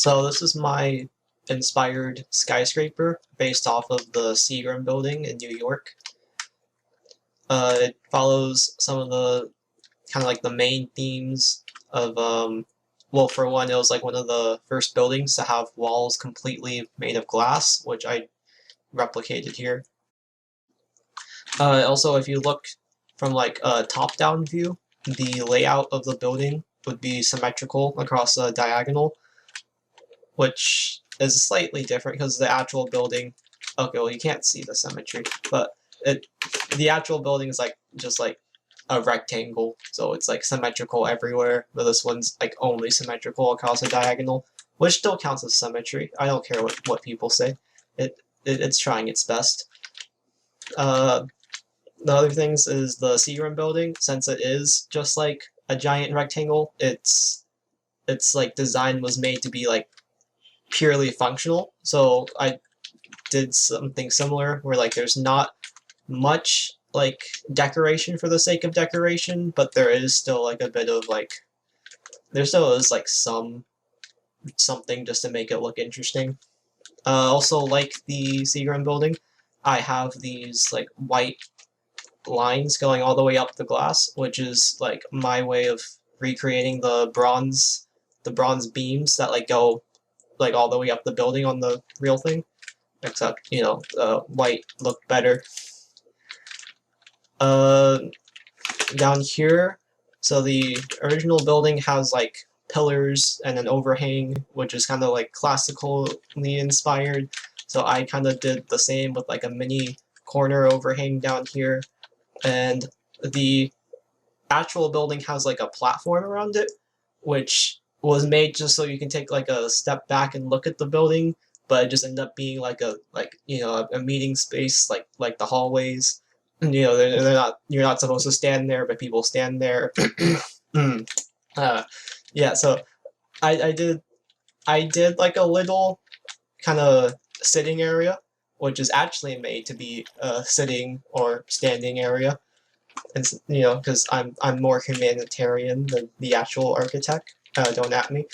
So this is my inspired skyscraper based off of the Seagram building in New York. It follows some of the kind of like the main themes of well, for one, it was like one of the first buildings to have walls completely made of glass, which I replicated here. Also, if you look from like a top-down view, the layout of the building would be symmetrical across a diagonal, which is slightly different because the actual building. Okay, well you can't see the symmetry, but the actual building is like just like a rectangle, so it's like symmetrical everywhere. But this one's like only symmetrical across a diagonal, which still counts as symmetry. I don't care what people say. It's trying its best. The other things is the Seagram building, since it is just like a giant rectangle, its like design was made to be like purely functional. So I did something similar where like there's not much like decoration for the sake of decoration, but there is still like a bit of like there still is like something just to make it look interesting. Also, like the Seagram building, I have these like white lines going all the way up the glass, which is like my way of recreating the bronze beams that like go like all the way up the building on the real thing. Except, you know, white looked better. Down here, so the original building has like pillars and an overhang, which is kind of like classically inspired. So I kind of did the same with like a mini corner overhang down here. And the actual building has like a platform around it, which was made just so you can take like a step back and look at the building, but it just ended up being like a meeting space like the hallways. And, you know, they're not you're not supposed to stand there, but people stand there. Yeah, so I did like a little kind of sitting area, which is actually made to be a sitting or standing area. And you know, because I'm more humanitarian than the actual architect. Don't at me.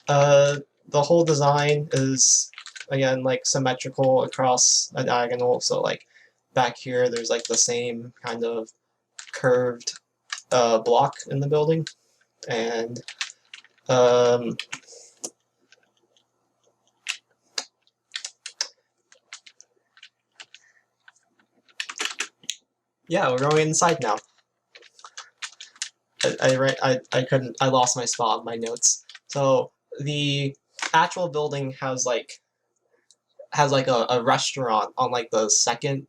The whole design is again like symmetrical across a diagonal. So like back here, there's like the same kind of curved block in the building, and yeah, we're going inside now. I couldn't. I lost my spot on my notes. So the actual building has like a restaurant on like the second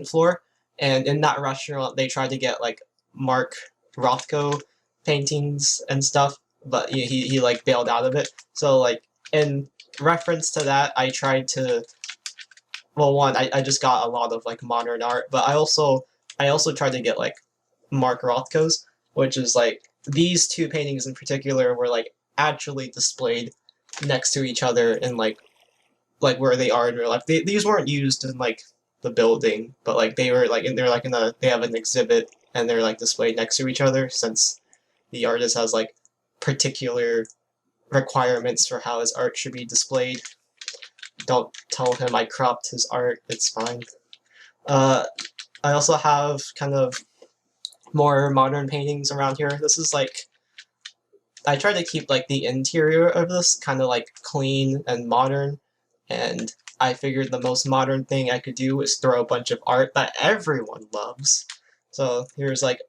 floor, and in that restaurant they tried to get like Mark Rothko paintings and stuff, but he like bailed out of it. So like in reference to that, I tried to. Well, one, I just got a lot of like modern art, but I also tried to get like Mark Rothko's, which is like these two paintings in particular were like actually displayed next to each other in like where they are in real life. These weren't used in like the building, but like they were like they have an exhibit and they're like displayed next to each other since the artist has like particular requirements for how his art should be displayed. Don't tell him I cropped his art, it's fine. I also have kind of more modern paintings around here. This is like I try to keep like the interior of this kind of like clean and modern, and I figured the most modern thing I could do is throw a bunch of art that everyone loves. So here's like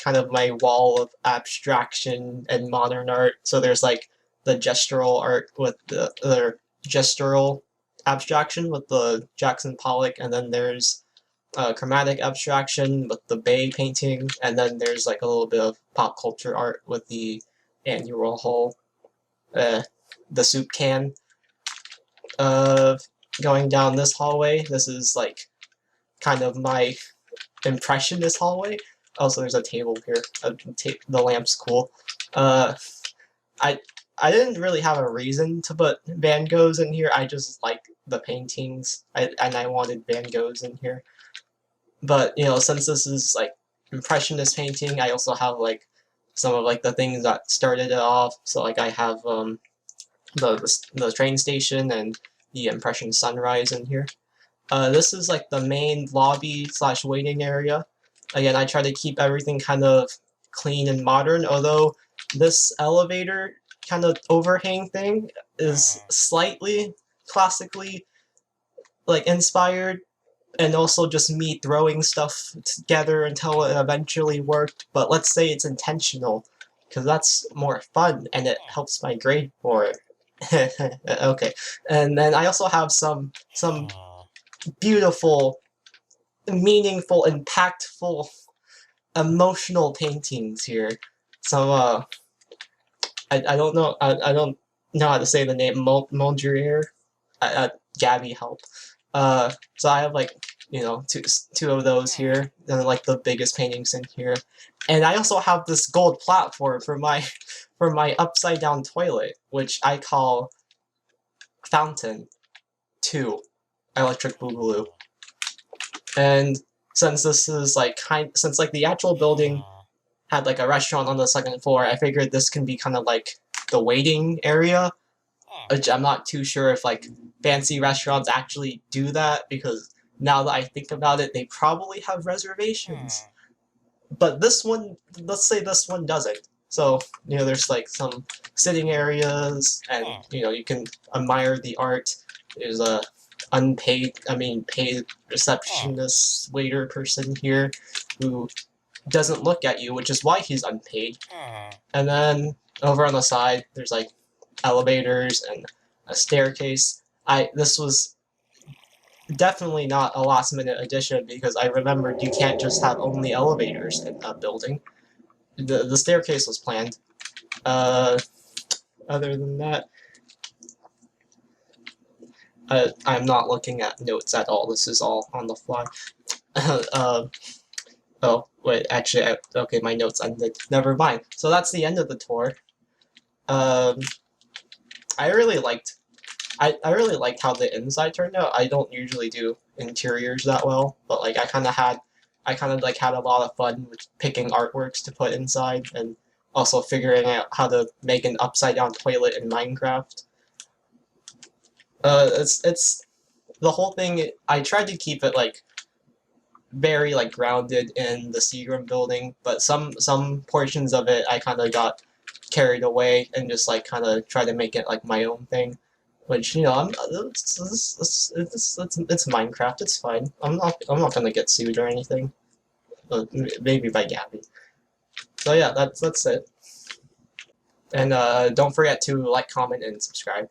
kind of my wall of abstraction and modern art. So there's like the gestural art with the gestural abstraction with the Jackson Pollock, and then there's chromatic abstraction with the Bay painting, and then there's like a little bit of pop culture art with the Andy Warhol, the soup can. Going down this hallway, this is like kind of my impressionist hallway. Also, there's a table here. The lamp's cool. I didn't really have a reason to put Van Goghs in here. I just like the paintings, and I wanted Van Goghs in here. But you know, since this is like impressionist painting, I also have like some of like the things that started it off. So like I have the train station and the Impression Sunrise in here. This is like the main lobby slash waiting area. Again, I try to keep everything kind of clean and modern, although this elevator kind of overhang thing is slightly classically like inspired, and also just me throwing stuff together until it eventually worked. But let's say it's intentional, because that's more fun and it helps my grade more. Okay, and then I also have some beautiful, meaningful, impactful, emotional paintings here. So I don't know I don't know how to say the name Mondrier. Gabby help. So I have like two of those here, and like the biggest paintings in here, and I also have this gold platform for my upside down toilet, which I call Fountain 2 Electric Boogaloo. And since this is like since like the actual building had like a restaurant on the second floor, I figured this can be kind of like the waiting area, which I'm not too sure if like fancy restaurants actually do that, because now that I think about it, they probably have reservations. But this one, let's say this one doesn't. So, there's like some sitting areas, and you can admire the art. There's a paid receptionist waiter person here who doesn't look at you, which is why he's unpaid. And then over on the side, there's like elevators and a staircase. This was definitely not a last minute addition, because I remembered you can't just have only elevators in a building. The staircase was planned. Other than that, I'm not looking at notes at all. This is all on the fly. Oh, wait, actually, okay, my notes ended. Never mind. So that's the end of the tour. I really liked how the inside turned out. I don't usually do interiors that well, but like I kind of had a lot of fun with picking artworks to put inside, and also figuring out how to make an upside down toilet in Minecraft. It's the whole thing. I tried to keep it like very like grounded in the Seagram building, but some portions of it I kind of got carried away and just like kind of tried to make it like my own thing. Which it's Minecraft. It's fine. I'm not gonna get sued or anything. Maybe by Gabby. So yeah, that's it. And don't forget to like, comment, and subscribe.